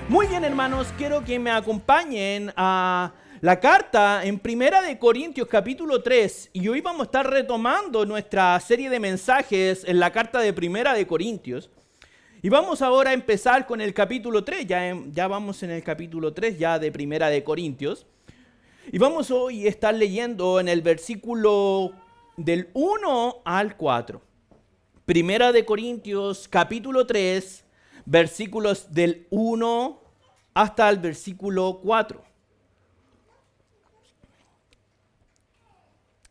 Muy bien, hermanos, quiero que me acompañen a la carta en Primera de Corintios capítulo 3, y hoy vamos a estar retomando nuestra serie de mensajes en la carta de Primera de Corintios. Y vamos ahora a empezar con el capítulo 3, ya vamos en el capítulo 3 ya de Primera de Corintios. Y vamos hoy a estar leyendo en el versículo del 1 al 4. Primera de Corintios capítulo 3, versículos del 1 hasta el versículo 4.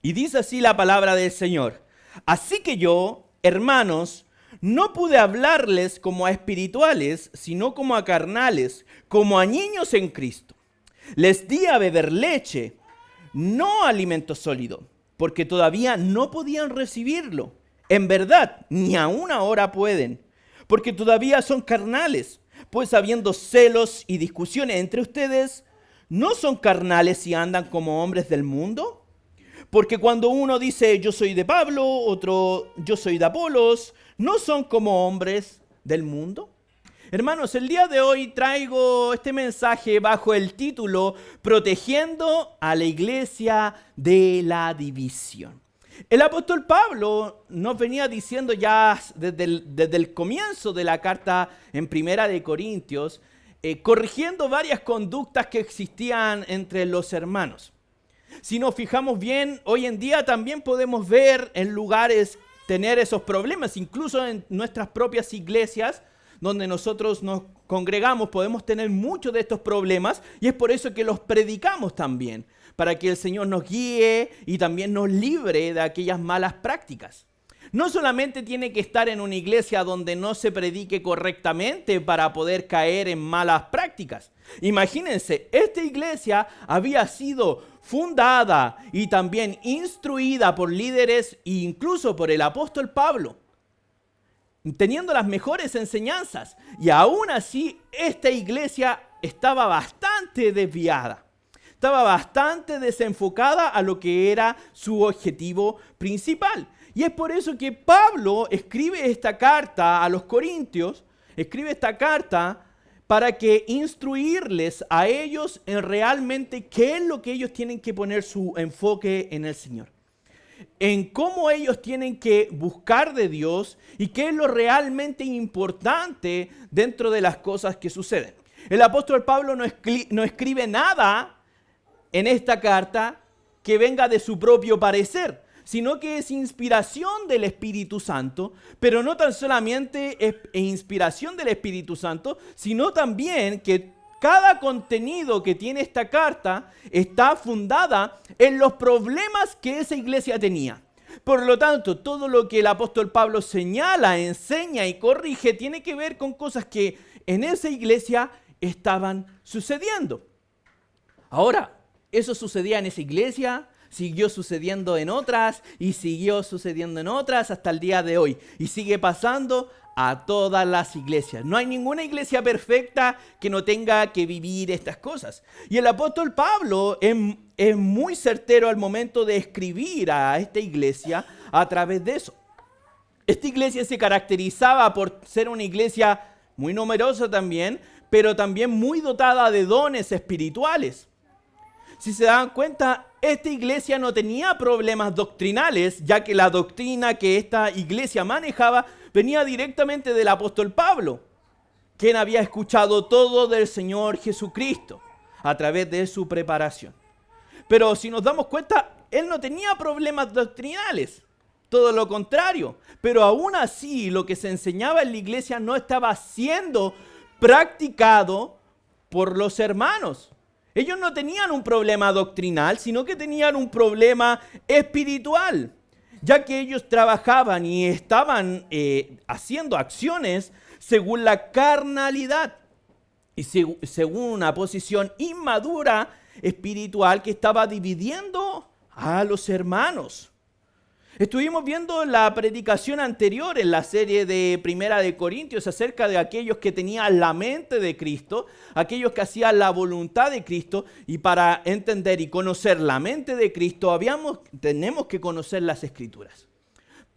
Y dice así la palabra del Señor: así que yo, hermanos, no pude hablarles como a espirituales, sino como a carnales, como a niños en Cristo. Les di a beber leche, no alimento sólido, porque todavía no podían recibirlo. En verdad, ni aún ahora pueden, porque todavía son carnales. Pues habiendo celos y discusiones entre ustedes, ¿no son carnales y andan como hombres del mundo? Porque cuando uno dice yo soy de Pablo, otro yo soy de Apolos, ¿no son como hombres del mundo? Hermanos, el día de hoy traigo este mensaje bajo el título Protegiendo a la iglesia de la división. El apóstol Pablo nos venía diciendo ya desde el comienzo de la carta en Primera de Corintios, corrigiendo varias conductas que existían entre los hermanos. Si nos fijamos bien, hoy en día también podemos ver en lugares tener esos problemas, incluso en nuestras propias iglesias, donde nosotros nos congregamos, podemos tener muchos de estos problemas, y es por eso que los predicamos también, para que el Señor nos guíe y también nos libre de aquellas malas prácticas. No solamente tiene que estar en una iglesia donde no se predique correctamente para poder caer en malas prácticas. Imagínense, esta iglesia había sido fundada y también instruida por líderes e incluso por el apóstol Pablo, teniendo las mejores enseñanzas, y aún así esta iglesia estaba bastante desviada. Estaba bastante desenfocada a lo que era su objetivo principal. Y es por eso que Pablo escribe esta carta a los Corintios, escribe esta carta para que instruirles a ellos en realmente qué es lo que ellos tienen que poner su enfoque en el Señor. En cómo ellos tienen que buscar de Dios y qué es lo realmente importante dentro de las cosas que suceden. El apóstol Pablo no escribe nada en esta carta que venga de su propio parecer, sino que es inspiración del Espíritu Santo, pero no tan solamente es inspiración del Espíritu Santo, sino también que cada contenido que tiene esta carta está fundada en los problemas que esa iglesia tenía. Por lo tanto, todo lo que el apóstol Pablo señala, enseña y corrige tiene que ver con cosas que en esa iglesia estaban sucediendo. Ahora, eso sucedía en esa iglesia, siguió sucediendo en otras y siguió sucediendo en otras hasta el día de hoy. Y sigue pasando a todas las iglesias. No hay ninguna iglesia perfecta que no tenga que vivir estas cosas. Y el apóstol Pablo es muy certero al momento de escribir a esta iglesia a través de eso. Esta iglesia se caracterizaba por ser una iglesia muy numerosa también, pero también muy dotada de dones espirituales. Si se dan cuenta, esta iglesia no tenía problemas doctrinales, ya que la doctrina que esta iglesia manejaba venía directamente del apóstol Pablo, quien había escuchado todo del Señor Jesucristo a través de su preparación. Pero si nos damos cuenta, él no tenía problemas doctrinales, todo lo contrario. Pero aún así, lo que se enseñaba en la iglesia no estaba siendo practicado por los hermanos. Ellos no tenían un problema doctrinal, sino que tenían un problema espiritual, ya que ellos trabajaban y estaban haciendo acciones según la carnalidad y según una posición inmadura espiritual que estaba dividiendo a los hermanos. Estuvimos viendo la predicación anterior en la serie de Primera de Corintios acerca de aquellos que tenían la mente de Cristo, aquellos que hacían la voluntad de Cristo, y para entender y conocer la mente de Cristo tenemos que conocer las Escrituras.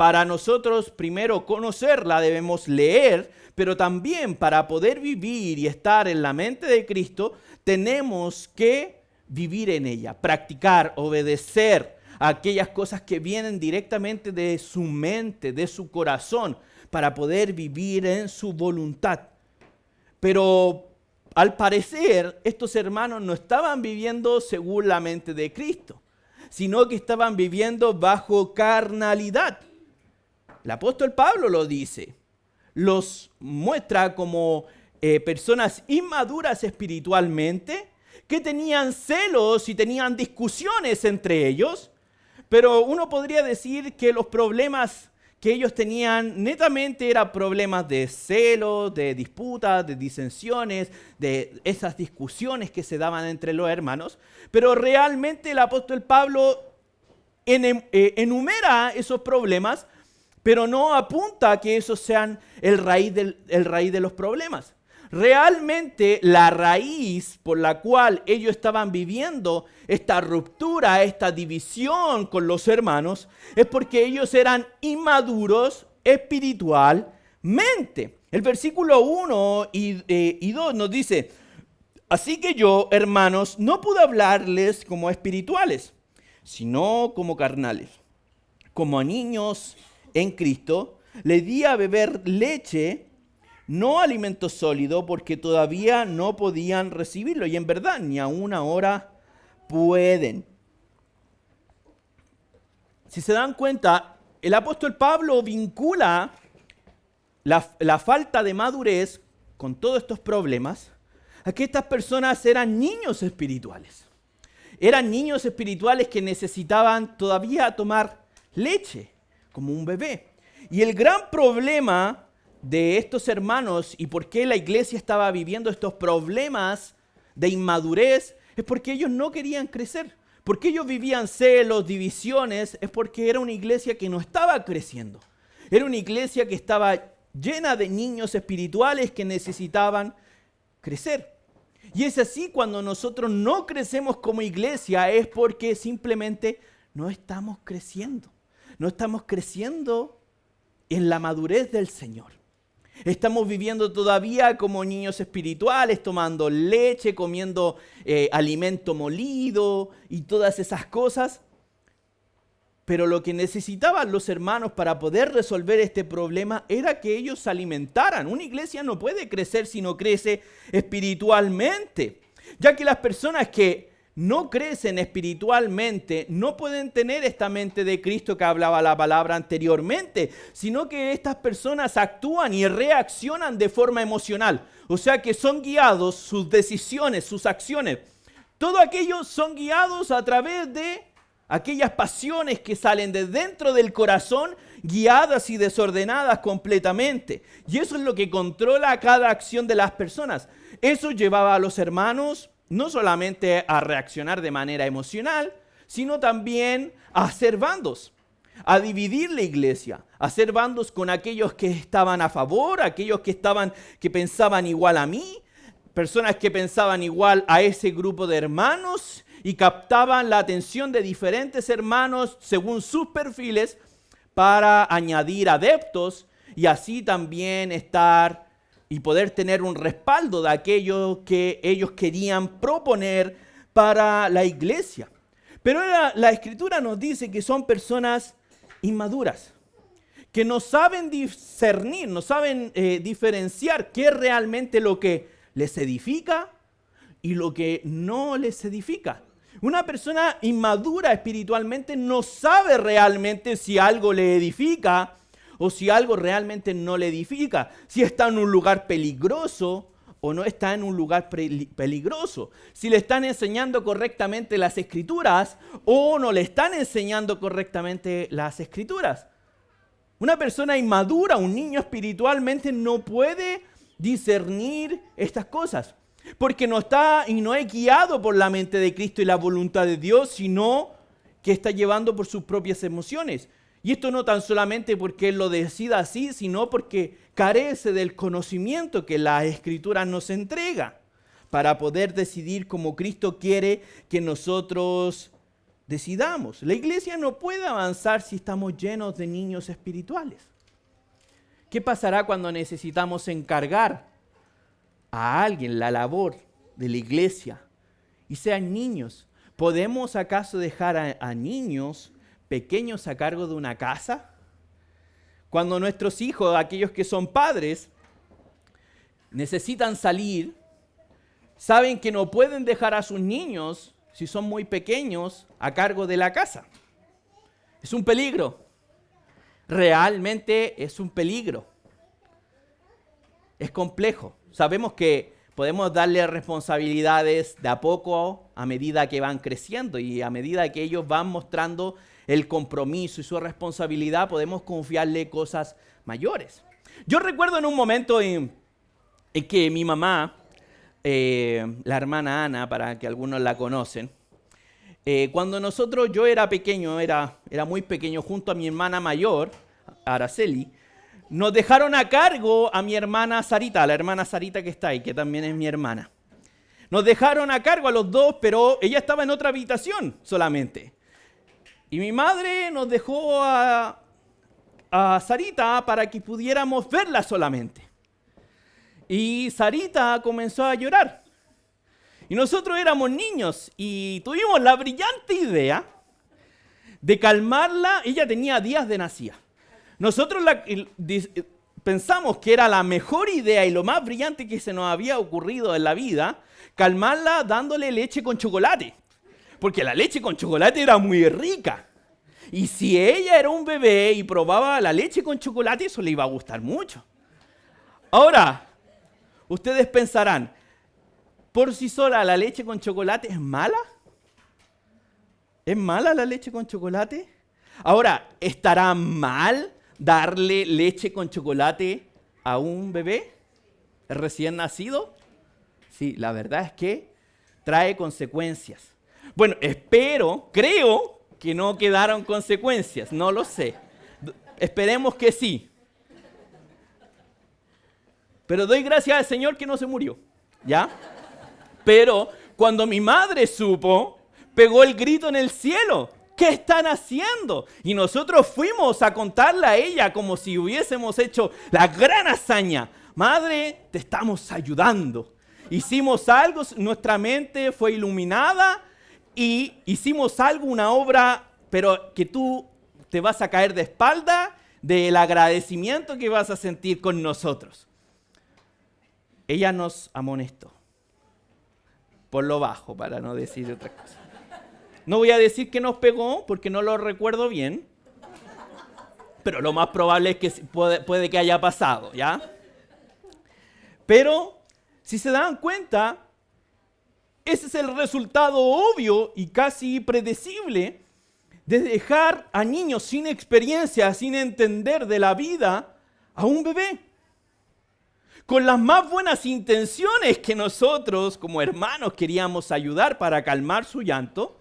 para nosotros primero conocerla debemos leer, pero también para poder vivir y estar en la mente de Cristo, tenemos que vivir en ella, practicar, obedecer a aquellas cosas que vienen directamente de su mente, de su corazón, para poder vivir en su voluntad. Pero al parecer, estos hermanos no estaban viviendo según la mente de Cristo, sino que estaban viviendo bajo carnalidad. El apóstol Pablo lo dice, los muestra como personas inmaduras espiritualmente, que tenían celos y tenían discusiones entre ellos, pero uno podría decir que los problemas que ellos tenían netamente eran problemas de celos, de disputas, de disensiones, de esas discusiones que se daban entre los hermanos. Pero realmente el apóstol Pablo enumera esos problemas, pero no apunta a que esos sean el raíz de los problemas. Realmente la raíz por la cual ellos estaban viviendo esta ruptura, esta división con los hermanos, es porque ellos eran inmaduros espiritualmente. El versículo 1 y 2 nos dice, así que yo, hermanos, no pude hablarles como espirituales, sino como carnales, como a niños en Cristo. Les di a beber leche, no alimento sólido, porque todavía no podían recibirlo. Y en verdad, ni aún ahora pueden. Si se dan cuenta, el apóstol Pablo vincula la falta de madurez con todos estos problemas a que estas personas eran niños espirituales. Eran niños espirituales que necesitaban todavía tomar leche, como un bebé. Y el gran problema de estos hermanos y por qué la iglesia estaba viviendo estos problemas de inmadurez es porque ellos no querían crecer. Porque ellos vivían celos, divisiones, es porque era una iglesia que no estaba creciendo. Era una iglesia que estaba llena de niños espirituales que necesitaban crecer. Y es así cuando nosotros no crecemos como iglesia, es porque simplemente no estamos creciendo. No estamos creciendo en la madurez del Señor. Estamos viviendo todavía como niños espirituales, tomando leche, comiendo alimento molido y todas esas cosas. Pero lo que necesitaban los hermanos para poder resolver este problema era que ellos se alimentaran. Una iglesia no puede crecer si no crece espiritualmente, ya que las personas que no crecen espiritualmente no pueden tener esta mente de Cristo que hablaba la palabra anteriormente, sino que estas personas actúan y reaccionan de forma emocional. O sea que son guiados, sus decisiones, sus acciones, todo aquello son guiados a través de aquellas pasiones que salen de dentro del corazón, guiadas y desordenadas completamente. Y eso es lo que controla cada acción de las personas. Eso llevaba a los hermanos no solamente a reaccionar de manera emocional, sino también a hacer bandos, a dividir la iglesia, a hacer bandos con aquellos que estaban a favor, aquellos que pensaban igual a mí, personas que pensaban igual a ese grupo de hermanos y captaban la atención de diferentes hermanos según sus perfiles para añadir adeptos y así también estar y poder tener un respaldo de aquello que ellos querían proponer para la iglesia. Pero la Escritura nos dice que son personas inmaduras, que no saben discernir, no saben diferenciar qué es realmente lo que les edifica y lo que no les edifica. Una persona inmadura espiritualmente no sabe realmente si algo le edifica o si algo realmente no le edifica, si está en un lugar peligroso o no está en un lugar peligroso, si le están enseñando correctamente las Escrituras o no le están enseñando correctamente las Escrituras. Una persona inmadura, un niño espiritualmente no puede discernir estas cosas, porque no está y no es guiado por la mente de Cristo y la voluntad de Dios, sino que está llevando por sus propias emociones. Y esto no tan solamente porque Él lo decida así, sino porque carece del conocimiento que la Escritura nos entrega para poder decidir como Cristo quiere que nosotros decidamos. La iglesia no puede avanzar si estamos llenos de niños espirituales. ¿Qué pasará cuando necesitamos encargar a alguien la labor de la iglesia y sean niños? ¿Podemos acaso dejar a niños pequeños a cargo de una casa? Cuando nuestros hijos, aquellos que son padres, necesitan salir, saben que no pueden dejar a sus niños, si son muy pequeños, a cargo de la casa. Es un peligro. Realmente es un peligro. Es complejo. Sabemos que podemos darle responsabilidades de a poco a medida que van creciendo y a medida que ellos van mostrando el compromiso y su responsabilidad, podemos confiarle cosas mayores. Yo recuerdo en un momento en que mi mamá, la hermana Ana, para que algunos la conocen, cuando yo era pequeño, era muy pequeño, junto a mi hermana mayor, Araceli, nos dejaron a cargo a mi hermana Sarita, la hermana Sarita que está ahí, que también es mi hermana. Nos dejaron a cargo a los dos, pero ella estaba en otra habitación solamente. Y mi madre nos dejó a Sarita para que pudiéramos verla solamente. Y Sarita comenzó a llorar. Y nosotros éramos niños y tuvimos la brillante idea de calmarla. Ella tenía días de nacida. Nosotros pensamos que era la mejor idea y lo más brillante que se nos había ocurrido en la vida, calmarla dándole leche con chocolate. Porque la leche con chocolate era muy rica. Y si ella era un bebé y probaba la leche con chocolate, eso le iba a gustar mucho. Ahora, ustedes pensarán, ¿por sí sola la leche con chocolate es mala? ¿Es mala la leche con chocolate? Ahora, ¿estará mal darle leche con chocolate a un bebé recién nacido? Sí, la verdad es que trae consecuencias. Bueno, creo que no quedaron consecuencias, no lo sé. Esperemos que sí. Pero doy gracias al Señor que no se murió, ¿ya? Pero cuando mi madre supo, pegó el grito en el cielo. ¿Qué están haciendo? Y nosotros fuimos a contarle a ella como si hubiésemos hecho la gran hazaña. Madre, te estamos ayudando. Hicimos algo, nuestra mente fue iluminada y hicimos algo, una obra, pero que tú te vas a caer de espalda del agradecimiento que vas a sentir con nosotros. Ella nos amonestó. Por lo bajo, para no decir otra cosa. No voy a decir que nos pegó, porque no lo recuerdo bien, pero lo más probable es que puede que haya pasado, ¿ya? Pero, si se dan cuenta, ese es el resultado obvio y casi predecible de dejar a niños sin experiencia, sin entender de la vida, a un bebé. Con las más buenas intenciones que nosotros como hermanos queríamos ayudar para calmar su llanto,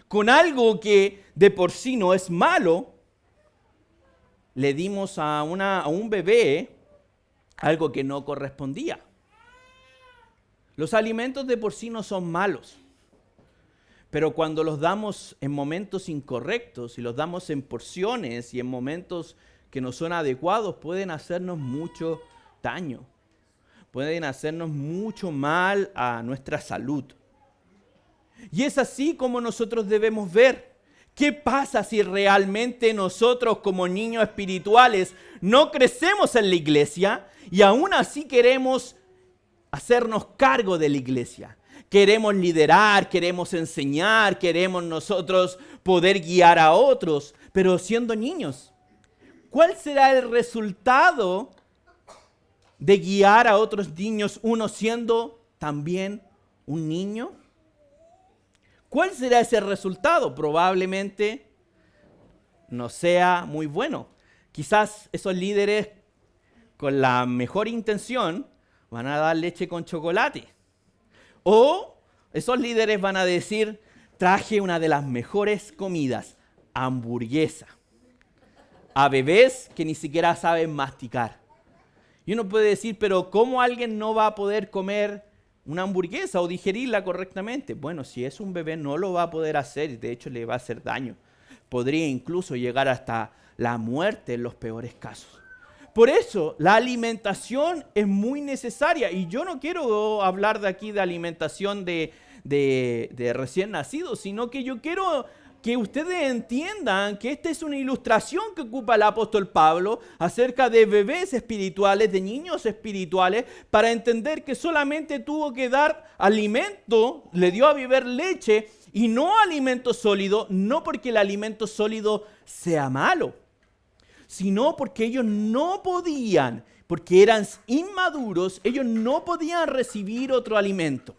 con algo que de por sí no es malo, le dimos a un bebé algo que no correspondía. Los alimentos de por sí no son malos, pero cuando los damos en momentos incorrectos y los damos en porciones y en momentos que no son adecuados, pueden hacernos mucho daño, pueden hacernos mucho mal a nuestra salud. Y es así como nosotros debemos ver. ¿Qué pasa si realmente nosotros como niños espirituales no crecemos en la iglesia y aún así queremos hacernos cargo de la iglesia? Queremos liderar, queremos enseñar, queremos nosotros poder guiar a otros, pero siendo niños. ¿Cuál será el resultado de guiar a otros niños, uno siendo también un niño? ¿Cuál será ese resultado? Probablemente no sea muy bueno. Quizás esos líderes con la mejor intención van a dar leche con chocolate. O esos líderes van a decir, traje una de las mejores comidas, hamburguesa, a bebés que ni siquiera saben masticar. Y uno puede decir, pero ¿cómo alguien no va a poder comer una hamburguesa o digerirla correctamente. Bueno, si es un bebé no lo va a poder hacer, de hecho le va a hacer daño. Podría incluso llegar hasta la muerte en los peores casos. Por eso la alimentación es muy necesaria y yo no quiero hablar de aquí de alimentación de recién nacidos, sino que yo quiero que ustedes entiendan que esta es una ilustración que ocupa el apóstol Pablo acerca de bebés espirituales, de niños espirituales, para entender que solamente tuvo que dar alimento, le dio a beber leche y no alimento sólido, no porque el alimento sólido sea malo, sino porque ellos no podían, porque eran inmaduros, ellos no podían recibir otro alimento.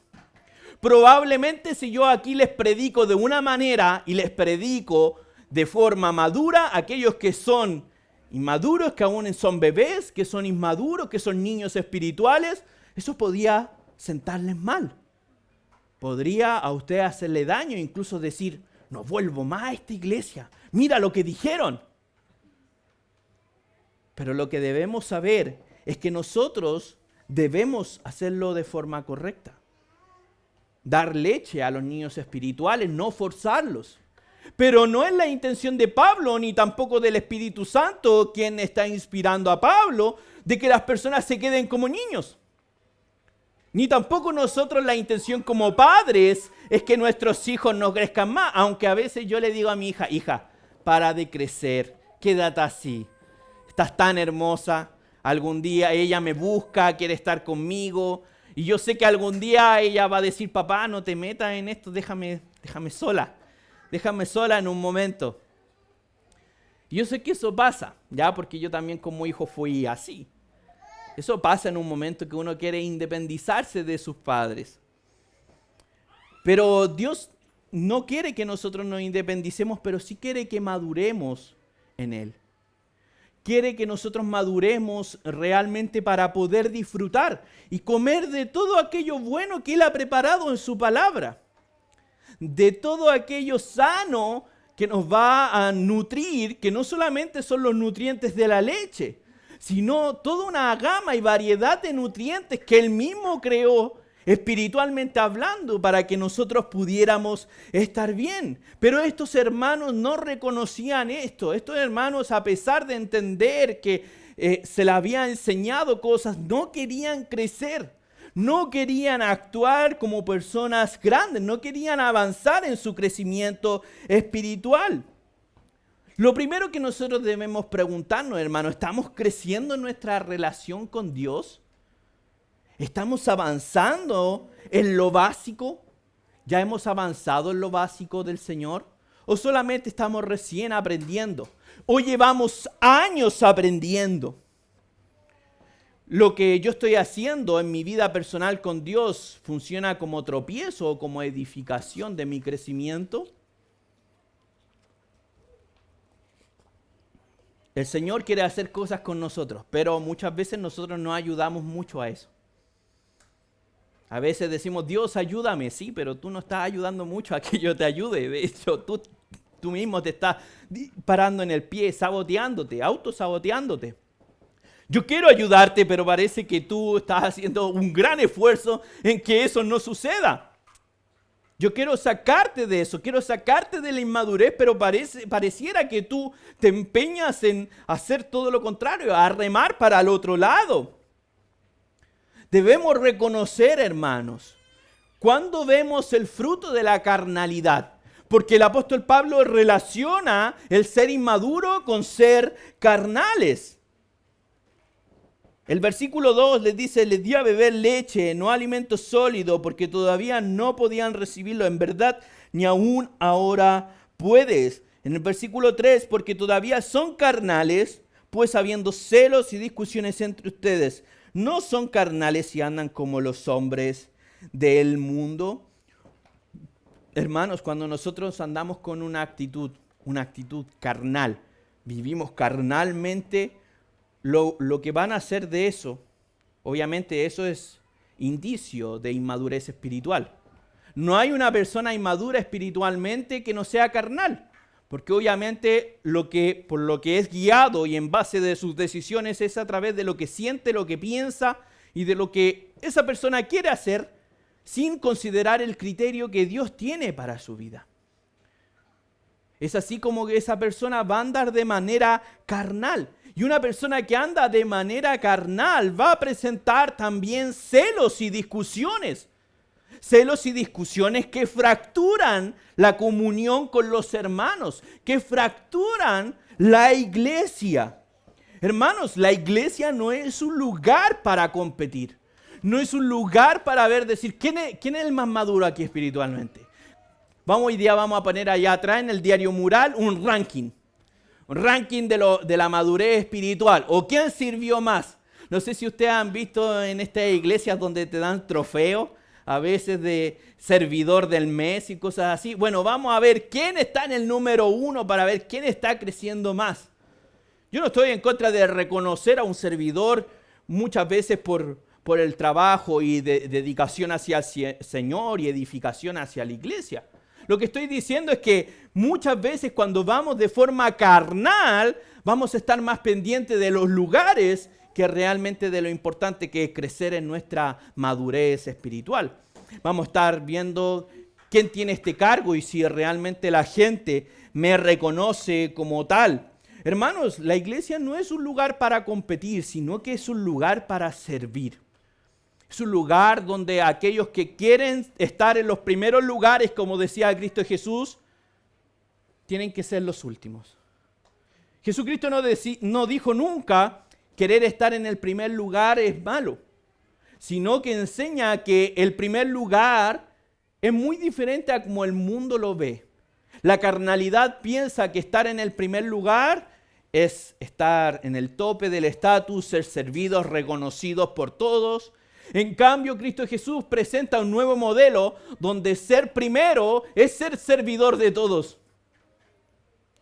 Probablemente si yo aquí les predico de una manera y les predico de forma madura, aquellos que son inmaduros, que aún son bebés, que son inmaduros, que son niños espirituales, eso podía sentarles mal. Podría a usted hacerle daño, incluso decir, no vuelvo más a esta iglesia, mira lo que dijeron. Pero lo que debemos saber es que nosotros debemos hacerlo de forma correcta. Dar leche a los niños espirituales, no forzarlos. Pero no es la intención de Pablo, ni tampoco del Espíritu Santo, quien está inspirando a Pablo, de que las personas se queden como niños. Ni tampoco nosotros la intención como padres es que nuestros hijos no crezcan más. Aunque a veces yo le digo a mi hija, hija, para de crecer, quédate así. Estás tan hermosa, algún día ella me busca, quiere estar conmigo. Y yo sé que algún día ella va a decir, papá, no te metas en esto, déjame sola. Déjame sola en un momento. Y yo sé que eso pasa, ya, porque yo también como hijo fui así. Eso pasa en un momento que uno quiere independizarse de sus padres. Pero Dios no quiere que nosotros nos independicemos, pero sí quiere que maduremos en Él. Quiere que nosotros maduremos realmente para poder disfrutar y comer de todo aquello bueno que Él ha preparado en su palabra. De todo aquello sano que nos va a nutrir, que no solamente son los nutrientes de la leche, sino toda una gama y variedad de nutrientes que Él mismo creó espiritualmente hablando para que nosotros pudiéramos estar bien. Pero estos hermanos no reconocían esto. Estos hermanos, a pesar de entender que se les había enseñado cosas, no querían crecer. No querían actuar como personas grandes, no querían avanzar en su crecimiento espiritual. Lo primero que nosotros debemos preguntarnos, hermano, ¿estamos creciendo en nuestra relación con Dios? ¿Estamos avanzando en lo básico? ¿Ya hemos avanzado en lo básico del Señor? ¿O solamente estamos recién aprendiendo? ¿O llevamos años aprendiendo? Lo que yo estoy haciendo en mi vida personal con Dios funciona como tropiezo o como edificación de mi crecimiento. El Señor quiere hacer cosas con nosotros, pero muchas veces nosotros no ayudamos mucho a eso. A veces decimos, Dios, ayúdame, sí, pero tú no estás ayudando mucho a que yo te ayude. De hecho, tú mismo te estás parando en el pie, saboteándote, autosaboteándote. Yo quiero ayudarte, pero parece que tú estás haciendo un gran esfuerzo en que eso no suceda. Yo quiero sacarte de eso, quiero sacarte de la inmadurez, pero pareciera que tú te empeñas en hacer todo lo contrario, a remar para el otro lado. Debemos reconocer, hermanos, cuando vemos el fruto de la carnalidad, porque el apóstol Pablo relaciona el ser inmaduro con ser carnales. El versículo 2 les dice, les dio a beber leche, no alimento sólido, porque todavía no podían recibirlo. En verdad, ni aún ahora puedes. En el versículo 3, porque todavía son carnales, pues habiendo celos y discusiones entre ustedes, no son carnales y andan como los hombres del mundo. Hermanos, cuando nosotros andamos con una actitud carnal, vivimos carnalmente, lo que van a hacer de eso, obviamente eso es indicio de inmadurez espiritual. No hay una persona inmadura espiritualmente que no sea carnal, porque obviamente por lo que es guiado y en base de sus decisiones es a través de lo que siente, lo que piensa y de lo que esa persona quiere hacer, sin considerar el criterio que Dios tiene para su vida. Es así como que esa persona va a andar de manera carnal. Y una persona que anda de manera carnal va a presentar también celos y discusiones. Celos y discusiones que fracturan la comunión con los hermanos, que fracturan la iglesia. Hermanos, la iglesia no es un lugar para competir. No es un lugar para decir, ¿quién es el más maduro aquí espiritualmente? Hoy día vamos a poner allá atrás en el diario mural un ranking. Un ranking de la madurez espiritual. ¿O quién sirvió más? No sé si ustedes han visto en estas iglesias donde te dan trofeos, a veces de servidor del mes y cosas así. Bueno, vamos a ver quién está en el número 1 para ver quién está creciendo más. Yo no estoy en contra de reconocer a un servidor muchas veces por el trabajo y dedicación hacia el Señor y edificación hacia la iglesia. Lo que estoy diciendo es que muchas veces cuando vamos de forma carnal, vamos a estar más pendientes de los lugares que realmente de lo importante que es crecer en nuestra madurez espiritual. Vamos a estar viendo quién tiene este cargo y si realmente la gente me reconoce como tal. Hermanos, la iglesia no es un lugar para competir, sino que es un lugar para servir. Es un lugar donde aquellos que quieren estar en los primeros lugares, como decía Cristo Jesús, tienen que ser los últimos. Jesucristo no dijo nunca querer estar en el primer lugar es malo, sino que enseña que el primer lugar es muy diferente a como el mundo lo ve. La carnalidad piensa que estar en el primer lugar es estar en el tope del estatus, ser servidos, reconocidos por todos. En cambio, Cristo Jesús presenta un nuevo modelo donde ser primero es ser servidor de todos.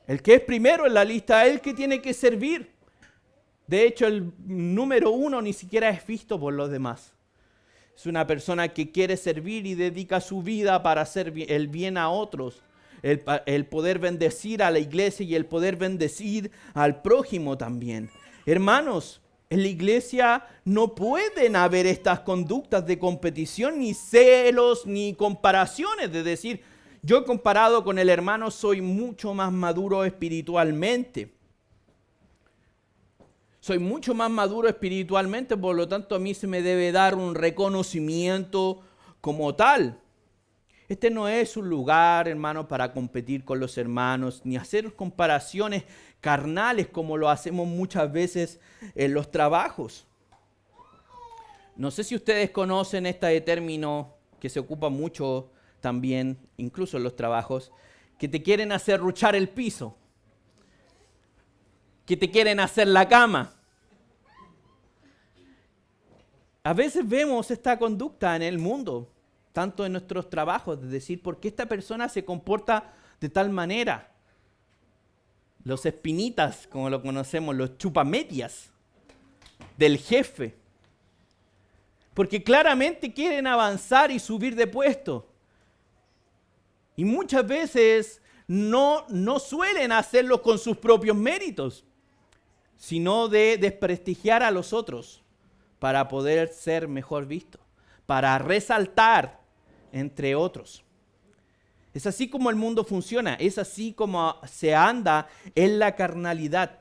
El que es primero en la lista es el que tiene que servir. De hecho, el número 1 ni siquiera es visto por los demás. Es una persona que quiere servir y dedica su vida para hacer el bien a otros. El poder bendecir a la iglesia y el poder bendecir al prójimo también. Hermanos, en la iglesia no pueden haber estas conductas de competición, ni celos, ni comparaciones. De decir, yo comparado con el hermano soy mucho más maduro espiritualmente. Soy mucho más maduro espiritualmente, por lo tanto a mí se me debe dar un reconocimiento como tal. Este no es un lugar, hermanos, para competir con los hermanos, ni hacer comparaciones carnales como lo hacemos muchas veces en los trabajos. No sé si ustedes conocen este término que se ocupa mucho también, incluso en los trabajos, que te quieren hacer ruchar el piso, que te quieren hacer la cama. A veces vemos esta conducta en el mundo, tanto en nuestros trabajos, de decir, ¿por qué esta persona se comporta de tal manera? Los espinitas, como lo conocemos, los chupamedias del jefe. Porque claramente quieren avanzar y subir de puesto. Y muchas veces no suelen hacerlo con sus propios méritos, sino de desprestigiar a los otros para poder ser mejor visto, para resaltar entre otros. Es así como el mundo funciona, es así como se anda en la carnalidad,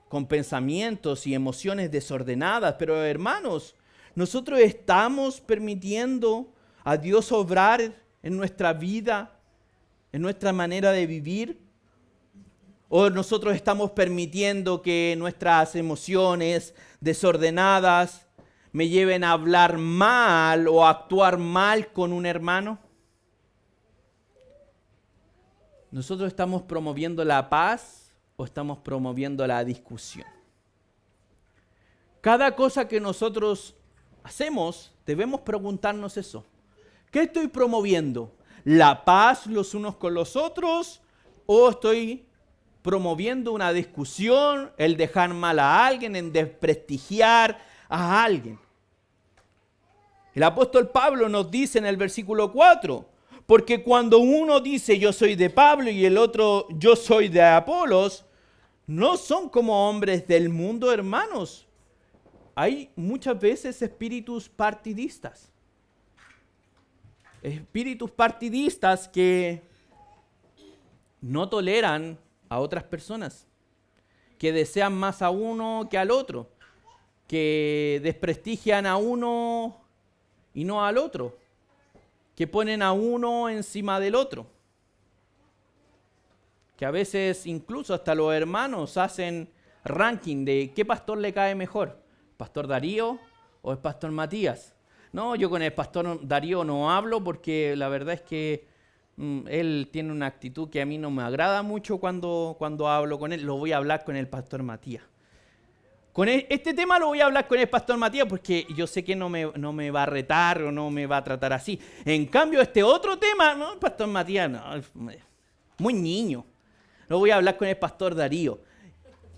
con pensamientos y emociones desordenadas. Pero hermanos, nosotros estamos permitiendo a Dios obrar en nuestra vida, en nuestra manera de vivir, o nosotros estamos permitiendo que nuestras emociones desordenadas me lleven a hablar mal o a actuar mal con un hermano. ¿Nosotros estamos promoviendo la paz o estamos promoviendo la discusión? Cada cosa que nosotros hacemos, debemos preguntarnos eso. ¿Qué estoy promoviendo? ¿La paz los unos con los otros? ¿O estoy promoviendo una discusión, el dejar mal a alguien, en desprestigiar a alguien? El apóstol Pablo nos dice en el versículo 4, porque cuando uno dice yo soy de Pablo y el otro yo soy de Apolos, no son como hombres del mundo, hermanos. Hay muchas veces espíritus partidistas. espíritus partidistas que no toleran a otras personas, que desean más a uno que al otro, que desprestigian a uno y no al otro, que ponen a uno encima del otro, que a veces incluso hasta los hermanos hacen ranking de qué pastor le cae mejor, ¿Pastor Darío o el Pastor Matías? No, yo con el Pastor Darío no hablo porque la verdad es que él tiene una actitud que a mí no me agrada mucho cuando hablo con él. Lo voy a hablar con el Pastor Matías. Este tema lo voy a hablar con el Pastor Matías porque yo sé que no me va a retar o no me va a tratar así. En cambio, este otro tema, no, el Pastor Matías, no, muy niño. Lo voy a hablar con el Pastor Darío.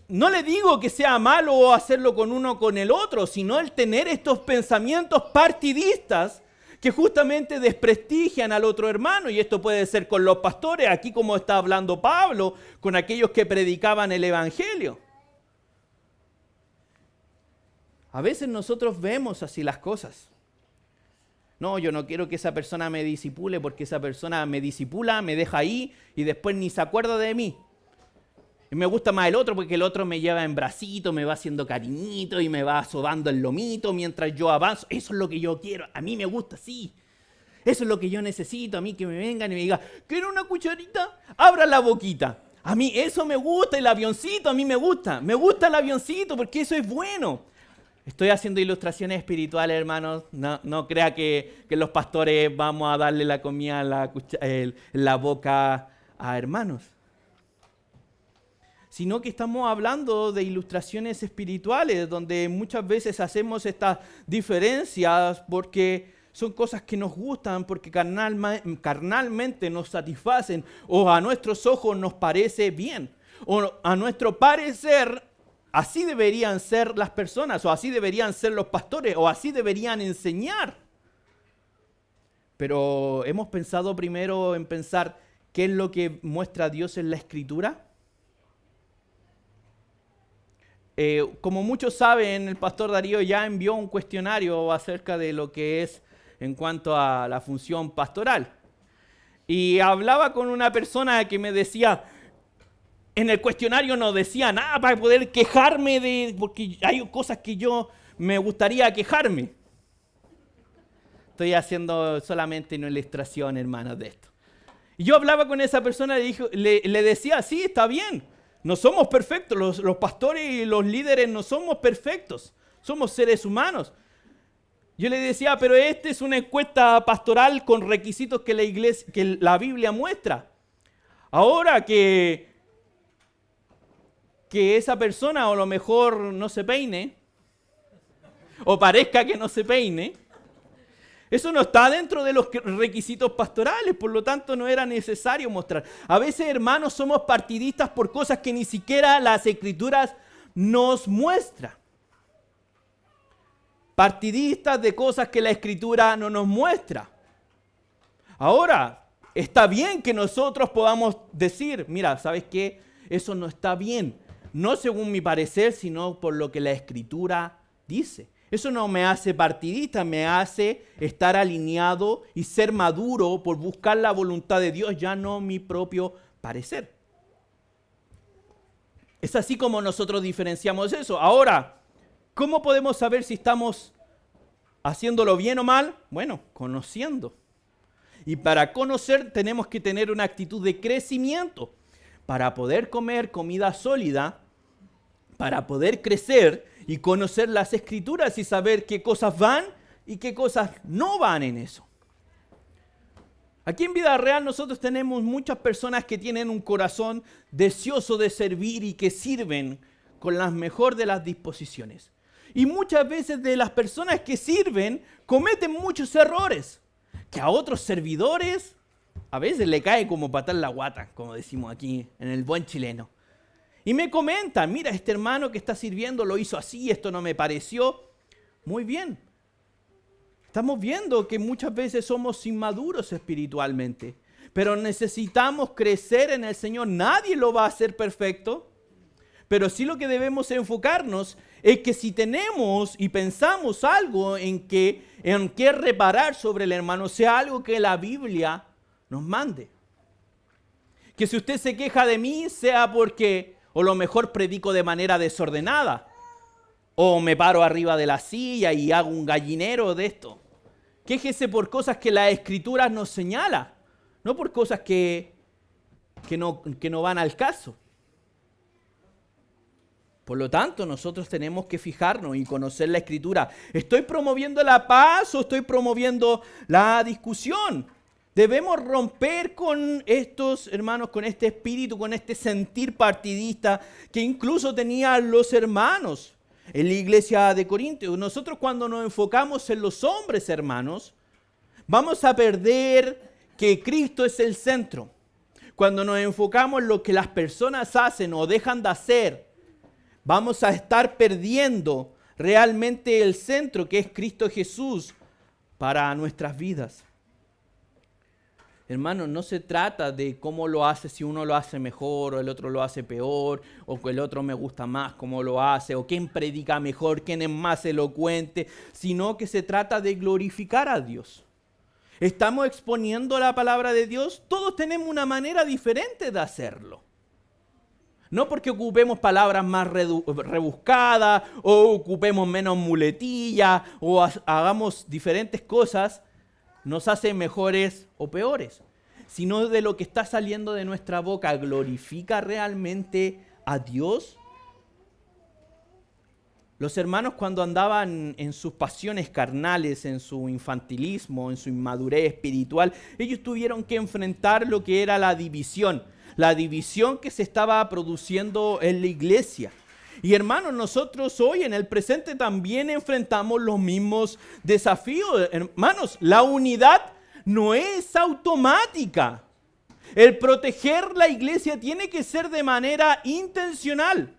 No le digo que sea malo hacerlo con uno o con el otro, sino el tener estos pensamientos partidistas que justamente desprestigian al otro hermano, y esto puede ser con los pastores, aquí como está hablando Pablo, con aquellos que predicaban el Evangelio. A veces nosotros vemos así las cosas. No, yo no quiero que esa persona me disipule porque esa persona me disipula, me deja ahí y después ni se acuerda de mí. Y me gusta más el otro porque el otro me lleva en bracito, me va haciendo cariñito y me va sobando el lomito mientras yo avanzo. Eso es lo que yo quiero. A mí me gusta así. Eso es lo que yo necesito. A mí que me vengan y me digan, ¿quiero una cucharita? Abra la boquita. A mí eso me gusta, el avioncito a mí me gusta. Me gusta el avioncito porque eso es bueno. Estoy haciendo ilustraciones espirituales, hermanos. No crea que los pastores vamos a darle la comida la boca a hermanos. Sino que estamos hablando de ilustraciones espirituales, donde muchas veces hacemos estas diferencias porque son cosas que nos gustan, porque carnalmente nos satisfacen, o a nuestros ojos nos parece bien, o a nuestro parecer así deberían ser las personas, o así deberían ser los pastores, o así deberían enseñar. Pero ¿hemos pensado primero en pensar qué es lo que muestra Dios en la Escritura? Como muchos saben, el Pastor Darío ya envió un cuestionario acerca de lo que es en cuanto a la función pastoral. Y hablaba con una persona que me decía, en el cuestionario no decía nada para poder quejarme porque hay cosas que yo me gustaría quejarme. Estoy haciendo solamente una ilustración, hermanos, de esto. Y yo hablaba con esa persona y le decía, sí, está bien. No somos perfectos, los pastores y los líderes no somos perfectos, somos seres humanos. Yo le decía, pero esta es una encuesta pastoral con requisitos que la Biblia muestra. Ahora que esa persona a lo mejor no se peine, o parezca que no se peine, eso no está dentro de los requisitos pastorales, por lo tanto no era necesario mostrar. A veces, hermanos, somos partidistas por cosas que ni siquiera las Escrituras nos muestran. Partidistas de cosas que la Escritura no nos muestra. Ahora, está bien que nosotros podamos decir, mira, ¿sabes qué? Eso no está bien. No según mi parecer, sino por lo que la Escritura dice. Eso no me hace partidista, me hace estar alineado y ser maduro por buscar la voluntad de Dios, ya no mi propio parecer. Es así como nosotros diferenciamos eso. Ahora, ¿cómo podemos saber si estamos haciéndolo bien o mal? Bueno, conociendo. Y para conocer tenemos que tener una actitud de crecimiento. Para poder comer comida sólida, para poder crecer y conocer las Escrituras y saber qué cosas van y qué cosas no van en eso. Aquí en Vida Real nosotros tenemos muchas personas que tienen un corazón deseoso de servir y que sirven con la mejor de las disposiciones. Y muchas veces de las personas que sirven cometen muchos errores que a otros servidores a veces le cae como patar la guata, como decimos aquí en el buen chileno. Y me comentan, mira, este hermano que está sirviendo lo hizo así, esto no me pareció. Muy bien. Estamos viendo que muchas veces somos inmaduros espiritualmente, pero necesitamos crecer en el Señor. Nadie lo va a hacer perfecto, Pero sí lo que debemos enfocarnos es que si tenemos y pensamos algo en qué reparar sobre el hermano, sea algo que la Biblia nos mande. Que si usted se queja de mí, sea porque o lo mejor predico de manera desordenada, o me paro arriba de la silla y hago un gallinero de esto. Quéjese por cosas que la Escritura nos señala, no por cosas que no van al caso. Por lo tanto, nosotros tenemos que fijarnos y conocer la Escritura. ¿Estoy promoviendo la paz o estoy promoviendo la discusión? Debemos romper con estos hermanos, con este espíritu, con este sentir partidista que incluso tenían los hermanos en la iglesia de Corintios. Nosotros cuando nos enfocamos en los hombres, hermanos, vamos a perder que Cristo es el centro. Cuando nos enfocamos en lo que las personas hacen o dejan de hacer, vamos a estar perdiendo realmente el centro que es Cristo Jesús para nuestras vidas. Hermanos, no se trata de cómo lo hace, si uno lo hace mejor o el otro lo hace peor, o que el otro me gusta más cómo lo hace, o quién predica mejor, quién es más elocuente, sino que se trata de glorificar a Dios. ¿Estamos exponiendo la palabra de Dios? Todos tenemos una manera diferente de hacerlo. No porque ocupemos palabras más rebuscadas, o ocupemos menos muletillas, o hagamos diferentes cosas, nos hace mejores o peores, sino de lo que está saliendo de nuestra boca, ¿glorifica realmente a Dios? Los hermanos cuando andaban en sus pasiones carnales, en su infantilismo, en su inmadurez espiritual, ellos tuvieron que enfrentar lo que era la división que se estaba produciendo en la iglesia. Y hermanos, nosotros hoy en el presente también enfrentamos los mismos desafíos. Hermanos, la unidad no es automática. El proteger la iglesia tiene que ser de manera intencional.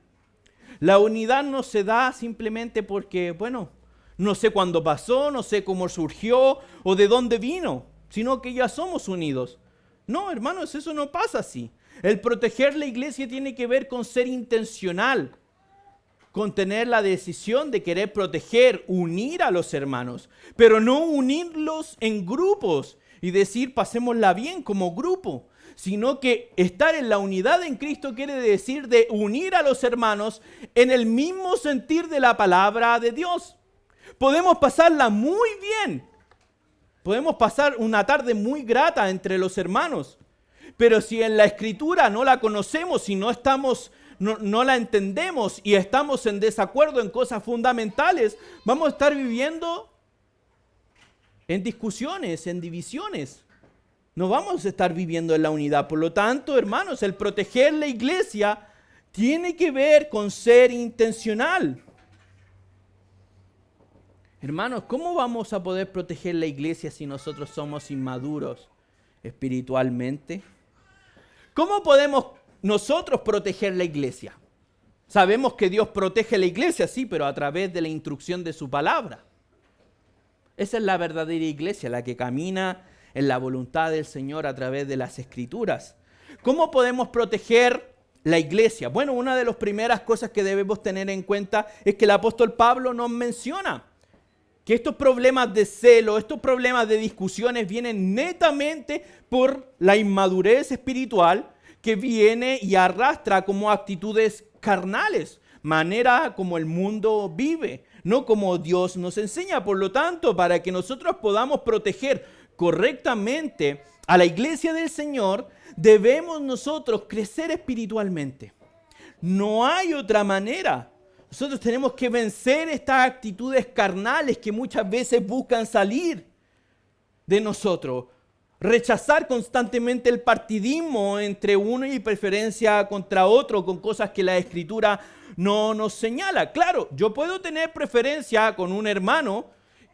La unidad no se da simplemente porque, bueno, no sé cuándo pasó, no sé cómo surgió o de dónde vino, sino que ya somos unidos. No, hermanos, eso no pasa así. El proteger la iglesia tiene que ver con ser intencional, con tener la decisión de querer proteger, unir a los hermanos, pero no unirlos en grupos y decir pasémosla bien como grupo, sino que estar en la unidad en Cristo quiere decir de unir a los hermanos en el mismo sentir de la palabra de Dios. Podemos pasarla muy bien, podemos pasar una tarde muy grata entre los hermanos, pero si en la Escritura no la conocemos, si no la entendemos y estamos en desacuerdo en cosas fundamentales, vamos a estar viviendo en discusiones, en divisiones. No vamos a estar viviendo en la unidad. Por lo tanto, hermanos, el proteger la iglesia tiene que ver con ser intencional. Hermanos, ¿cómo vamos a poder proteger la iglesia si nosotros somos inmaduros espiritualmente? ¿Cómo podemos nosotros proteger la iglesia? Sabemos que Dios protege la iglesia, sí, pero a través de la instrucción de su palabra. Esa es la verdadera iglesia, la que camina en la voluntad del Señor a través de las Escrituras. ¿Cómo podemos proteger la iglesia? Bueno, una de las primeras cosas que debemos tener en cuenta es que el apóstol Pablo nos menciona que estos problemas de celo, estos problemas de discusiones vienen netamente por la inmadurez espiritual que viene y arrastra como actitudes carnales, manera como el mundo vive, no como Dios nos enseña. Por lo tanto, para que nosotros podamos proteger correctamente a la iglesia del Señor, debemos nosotros crecer espiritualmente. No hay otra manera. Nosotros tenemos que vencer estas actitudes carnales que muchas veces buscan salir de nosotros. Rechazar constantemente el partidismo entre uno y preferencia contra otro con cosas que la Escritura no nos señala. Claro, yo puedo tener preferencia con un hermano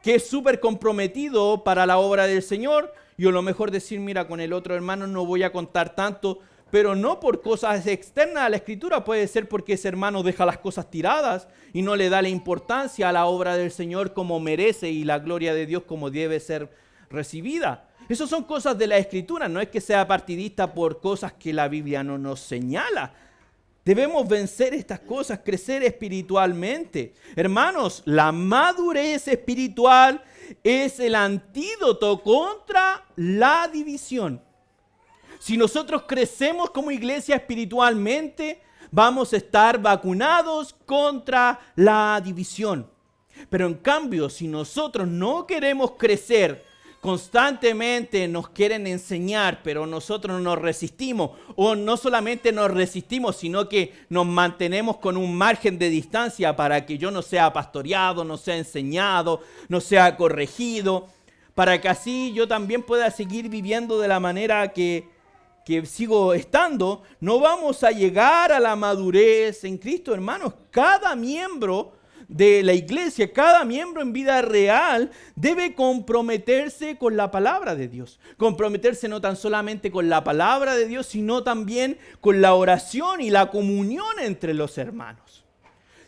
que es súper comprometido para la obra del Señor y a lo mejor decir, mira, con el otro hermano no voy a contar tanto, pero no por cosas externas a la Escritura, puede ser porque ese hermano deja las cosas tiradas y no le da la importancia a la obra del Señor como merece y la gloria de Dios como debe ser recibida. Esas son cosas de la Escritura, no es que sea partidista por cosas que la Biblia no nos señala. Debemos vencer estas cosas, crecer espiritualmente. Hermanos, la madurez espiritual es el antídoto contra la división. Si nosotros crecemos como iglesia espiritualmente, vamos a estar vacunados contra la división. Pero en cambio, si nosotros no queremos crecer, constantemente nos quieren enseñar, pero nosotros nos resistimos, o no solamente nos resistimos, sino que nos mantenemos con un margen de distancia para que yo no sea pastoreado, no sea enseñado, no sea corregido, para que así yo también pueda seguir viviendo de la manera que sigo estando. No vamos a llegar a la madurez en Cristo, hermanos. Cada miembro de la iglesia, cada miembro en vida real debe comprometerse con la palabra de Dios. Comprometerse no tan solamente con la palabra de Dios, sino también con la oración y la comunión entre los hermanos.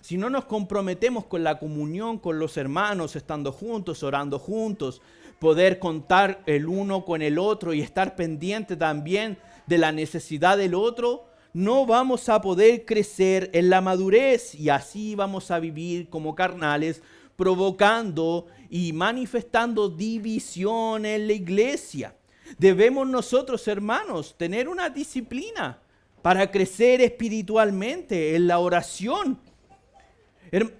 Si no nos comprometemos con la comunión con los hermanos, estando juntos, orando juntos, poder contar el uno con el otro y estar pendiente también de la necesidad del otro, no vamos a poder crecer en la madurez y así vamos a vivir como carnales, provocando y manifestando división en la iglesia. Debemos nosotros, hermanos, tener una disciplina para crecer espiritualmente en la oración.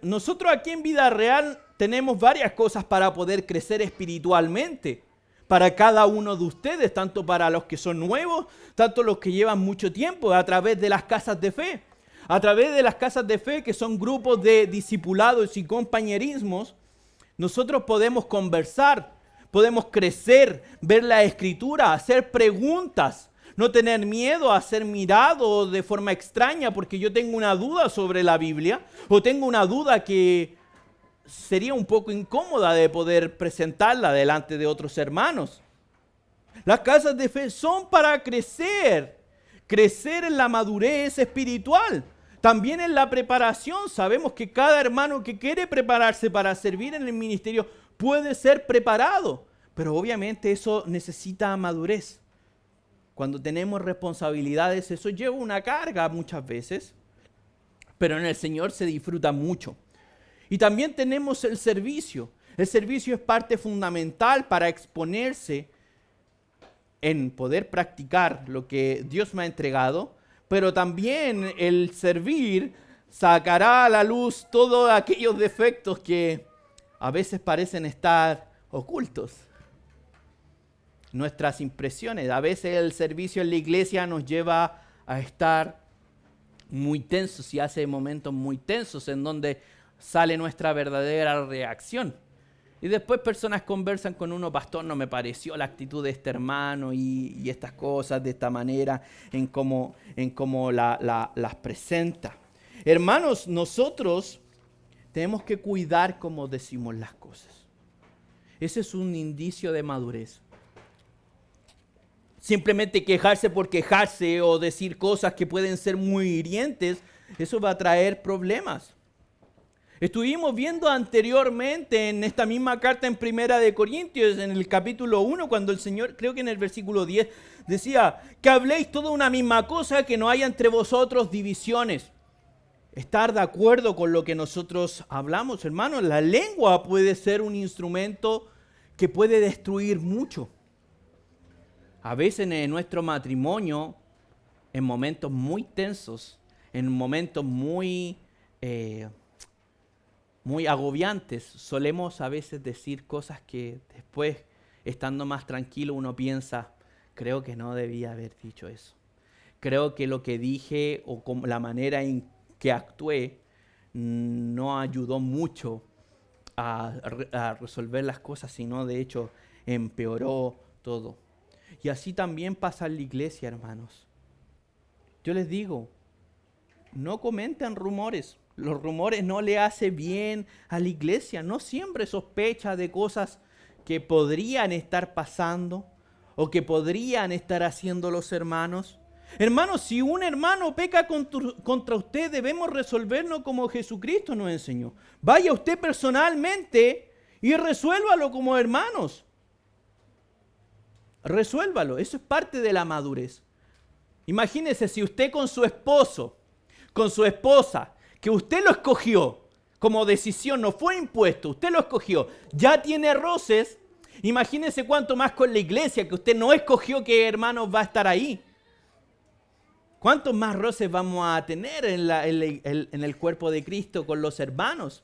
Nosotros aquí en Vida Real tenemos varias cosas para poder crecer espiritualmente. Para cada uno de ustedes, tanto para los que son nuevos, tanto los que llevan mucho tiempo, a través de las casas de fe. A través de las casas de fe, que son grupos de discipulados y compañerismos, nosotros podemos conversar, podemos crecer, ver la Escritura, hacer preguntas, no tener miedo a ser mirado de forma extraña porque yo tengo una duda sobre la Biblia o tengo una duda que sería un poco incómoda de poder presentarla delante de otros hermanos. Las casas de fe son para crecer en la madurez espiritual. También en la preparación, sabemos que cada hermano que quiere prepararse para servir en el ministerio puede ser preparado, pero obviamente eso necesita madurez. Cuando tenemos responsabilidades, eso lleva una carga muchas veces, pero en el Señor se disfruta mucho. Y también tenemos el servicio. El servicio es parte fundamental para exponerse en poder practicar lo que Dios me ha entregado, pero también el servir sacará a la luz todos aquellos defectos que a veces parecen estar ocultos. Nuestras impresiones. A veces el servicio en la iglesia nos lleva a estar muy tensos y hace momentos muy tensos en donde sale nuestra verdadera reacción. Y después personas conversan con uno, pastor, no me pareció la actitud de este hermano y estas cosas de esta manera en cómo las presenta. Hermanos, nosotros tenemos que cuidar cómo decimos las cosas. Ese es un indicio de madurez. Simplemente quejarse por quejarse o decir cosas que pueden ser muy hirientes, eso va a traer problemas. Estuvimos viendo anteriormente en esta misma carta en Primera de Corintios, en el capítulo 1, cuando el Señor, creo que en el versículo 10, decía que habléis toda una misma cosa, que no haya entre vosotros divisiones. Estar de acuerdo con lo que nosotros hablamos, hermanos. La lengua puede ser un instrumento que puede destruir mucho. A veces en nuestro matrimonio, en momentos muy tensos, en momentos muy agobiantes, solemos a veces decir cosas que después, estando más tranquilo, uno piensa, creo que no debía haber dicho eso. Creo que lo que dije o la manera en que actué no ayudó mucho a resolver las cosas, sino de hecho empeoró todo. Y así también pasa en la iglesia, hermanos. Yo les digo, no comenten rumores. Los rumores no le hacen bien a la iglesia. No siempre sospecha de cosas que podrían estar pasando o que podrían estar haciendo los hermanos. Hermanos, si un hermano peca contra usted, debemos resolverlo como Jesucristo nos enseñó. Vaya usted personalmente y resuélvalo como hermanos. Resuélvalo. Eso es parte de la madurez. Imagínese si usted con su esposo, con su esposa, que usted lo escogió como decisión, no fue impuesto, usted lo escogió, ya tiene roces, imagínese cuánto más con la iglesia, que usted no escogió que hermanos va a estar ahí. ¿Cuántos más roces vamos a tener en el cuerpo de Cristo con los hermanos?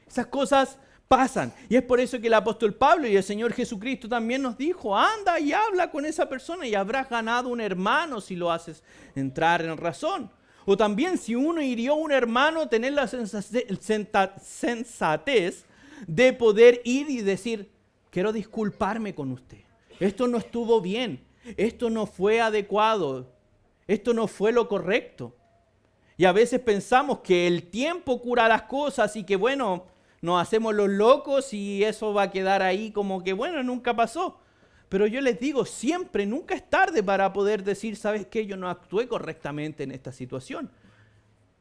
Esas cosas pasan. Y es por eso que el apóstol Pablo y el Señor Jesucristo también nos dijo, anda y habla con esa persona y habrás ganado un hermano si lo haces entrar en razón. O también si uno hirió a un hermano, tener la sensatez de poder ir y decir, quiero disculparme con usted. Esto no estuvo bien. Esto no fue adecuado. Esto no fue lo correcto. Y a veces pensamos que el tiempo cura las cosas y que bueno, nos hacemos los locos y eso va a quedar ahí como que bueno, nunca pasó. Pero yo les digo, siempre, nunca es tarde para poder decir, ¿sabes qué? Yo no actué correctamente en esta situación.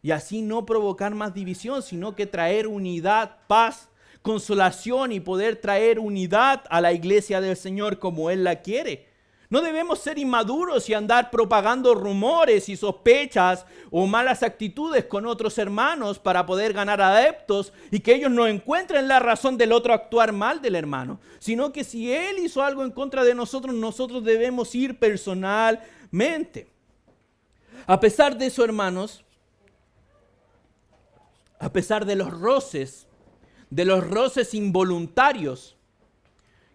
Y así no provocar más división, sino que traer unidad, paz, consolación y poder traer unidad a la iglesia del Señor como Él la quiere. No debemos ser inmaduros y andar propagando rumores y sospechas o malas actitudes con otros hermanos para poder ganar adeptos y que ellos no encuentren la razón del otro actuar mal del hermano, sino que si él hizo algo en contra de nosotros, nosotros debemos ir personalmente. A pesar de eso, hermanos, a pesar de los roces involuntarios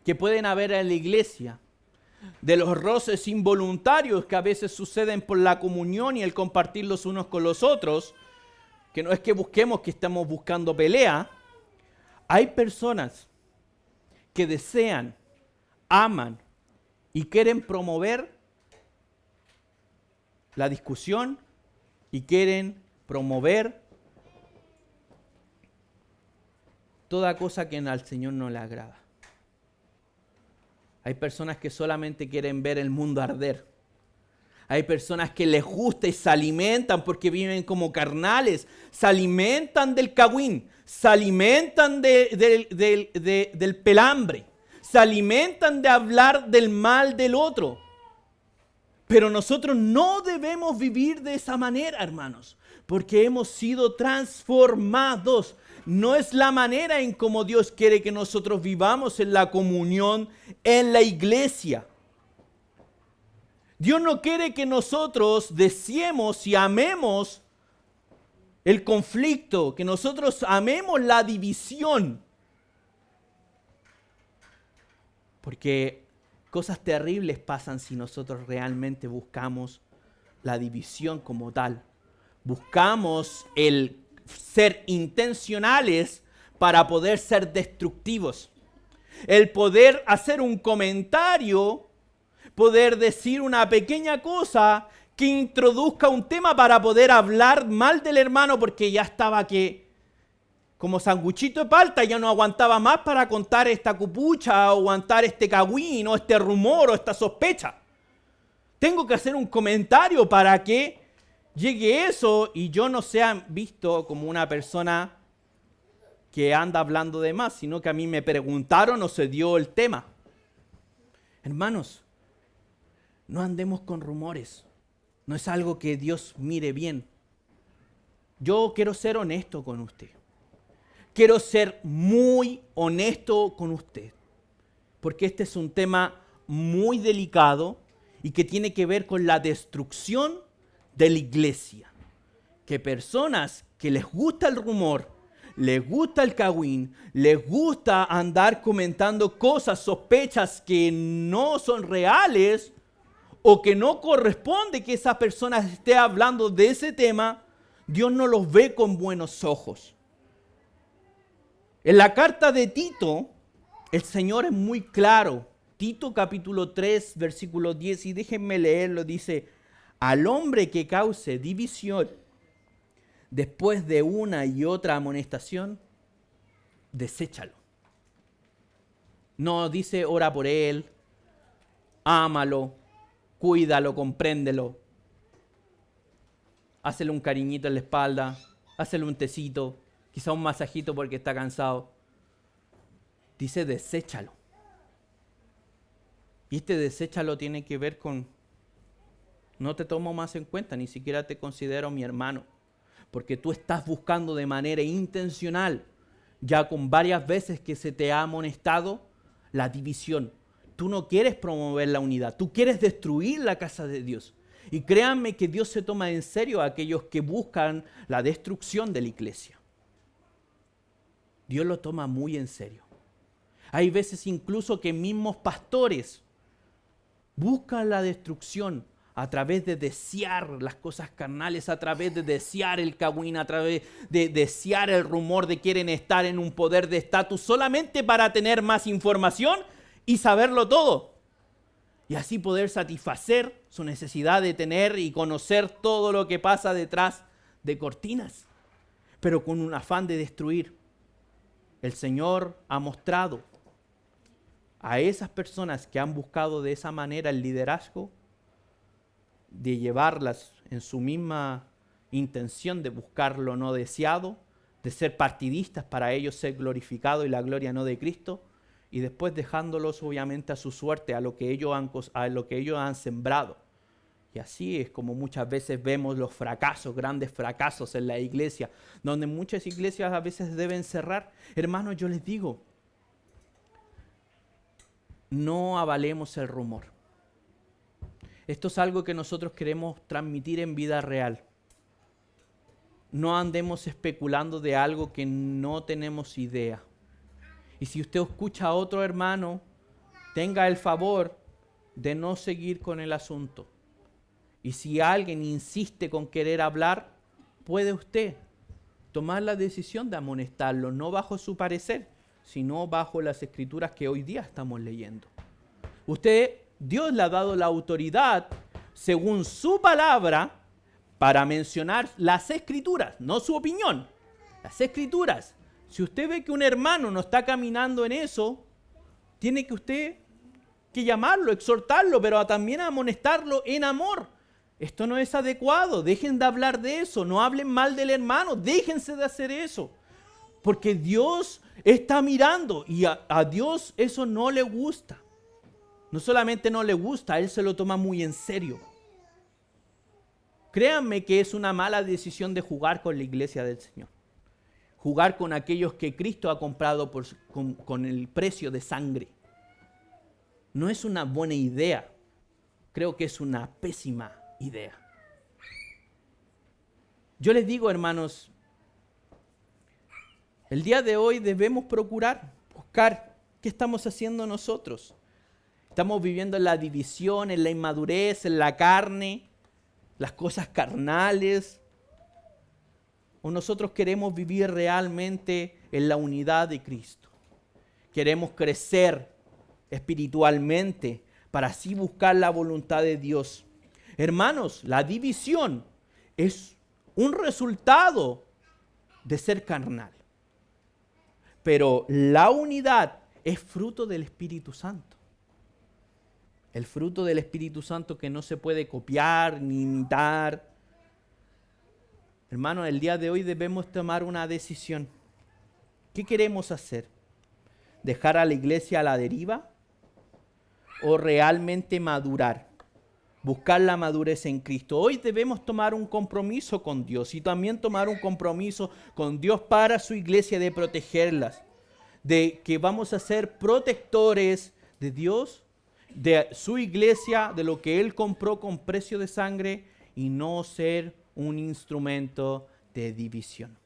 que pueden haber en la iglesia, de los roces involuntarios que a veces suceden por la comunión y el compartir los unos con los otros, que no es que busquemos que estamos buscando pelea, hay personas que desean, aman y quieren promover la discusión y quieren promover toda cosa que al Señor no le agrada. Hay personas que solamente quieren ver el mundo arder. Hay personas que les gusta y se alimentan porque viven como carnales. Se alimentan del cagüín. Se alimentan del pelambre. Se alimentan de hablar del mal del otro. Pero nosotros no debemos vivir de esa manera, hermanos. Porque hemos sido transformados. No es la manera en cómo Dios quiere que nosotros vivamos en la comunión, en la iglesia. Dios no quiere que nosotros deseemos y amemos el conflicto, que nosotros amemos la división. Porque cosas terribles pasan si nosotros realmente buscamos la división como tal. Buscamos el ser intencionales para poder ser destructivos. El poder hacer un comentario, poder decir una pequeña cosa que introduzca un tema para poder hablar mal del hermano porque ya estaba que como sanguchito de palta ya no aguantaba más para contar esta cupucha o aguantar este cagüín o este rumor o esta sospecha. Tengo que hacer un comentario para que llegue eso y yo no sea visto como una persona que anda hablando de más, sino que a mí me preguntaron o se dio el tema. Hermanos, no andemos con rumores. No es algo que Dios mire bien. Yo quiero ser honesto con usted. Quiero ser muy honesto con usted. Porque este es un tema muy delicado y que tiene que ver con la destrucción de la iglesia. Que personas que les gusta el rumor, les gusta el cagüín, les gusta andar comentando cosas, sospechas que no son reales o que no corresponde que esa persona esté hablando de ese tema, Dios no los ve con buenos ojos. En la carta de Tito, el Señor es muy claro. Tito capítulo 3, versículo 10, y déjenme leerlo, dice: al hombre que cause división después de una y otra amonestación, deséchalo. No dice ora por él, ámalo, cuídalo, compréndelo. Hácele un cariñito en la espalda, hácele un tecito, quizá un masajito porque está cansado. Dice deséchalo. Y este deséchalo tiene que ver con: no te tomo más en cuenta, ni siquiera te considero mi hermano. porque tú estás buscando de manera intencional, ya con varias veces que se te ha amonestado, la división. Tú no quieres promover la unidad, tú quieres destruir la casa de Dios. Y créanme que Dios se toma en serio a aquellos que buscan la destrucción de la iglesia. Dios lo toma muy en serio. Hay veces incluso que mismos pastores buscan la destrucción a través de desear las cosas carnales, a través de desear el cagüín, a través de desear el rumor de quieren estar en un poder de estatus solamente para tener más información y saberlo todo. Y así poder satisfacer su necesidad de tener y conocer todo lo que pasa detrás de cortinas, pero con un afán de destruir. El Señor ha mostrado a esas personas que han buscado de esa manera el liderazgo, de llevarlas en su misma intención de buscar lo no deseado, de ser partidistas para ellos ser glorificados y la gloria no de Cristo, y después dejándolos obviamente a su suerte, a lo que ellos han sembrado. Y así es como muchas veces vemos los fracasos, grandes fracasos en la iglesia, donde muchas iglesias a veces deben cerrar. Hermanos, yo les digo, no avalemos el rumor. Esto es algo que nosotros queremos transmitir en vida real. No andemos especulando de algo que no tenemos idea. Y si usted escucha a otro hermano, tenga el favor de no seguir con el asunto. Y si alguien insiste con querer hablar, puede usted tomar la decisión de amonestarlo, no bajo su parecer, sino bajo las escrituras que hoy día estamos leyendo. Dios le ha dado la autoridad, según su palabra, para mencionar las escrituras, no su opinión, las escrituras. Si usted ve que un hermano no está caminando en eso, tiene que usted que llamarlo, exhortarlo, pero también amonestarlo en amor. Esto no es adecuado, dejen de hablar de eso, no hablen mal del hermano, déjense de hacer eso. Porque Dios está mirando y a Dios eso no le gusta. No solamente no le gusta, Él se lo toma muy en serio. Créanme que es una mala decisión de jugar con la iglesia del Señor. Jugar con aquellos que Cristo ha comprado con el precio de sangre. No es una buena idea. Creo que es una pésima idea. Yo les digo, hermanos, el día de hoy debemos buscar qué estamos haciendo nosotros. Estamos viviendo en la división, en la inmadurez, en la carne, las cosas carnales. ¿O nosotros queremos vivir realmente en la unidad de Cristo? Queremos crecer espiritualmente para así buscar la voluntad de Dios. Hermanos, la división es un resultado de ser carnal. Pero la unidad es fruto del Espíritu Santo. El fruto del Espíritu Santo que no se puede copiar ni imitar. Hermanos, el día de hoy debemos tomar una decisión. ¿Qué queremos hacer? ¿Dejar a la iglesia a la deriva? ¿O realmente madurar? Buscar la madurez en Cristo. Hoy debemos tomar un compromiso con Dios y también tomar un compromiso con Dios para su iglesia de protegerlas. De que vamos a ser protectores de Dios, de su iglesia, de lo que Él compró con precio de sangre y no ser un instrumento de división.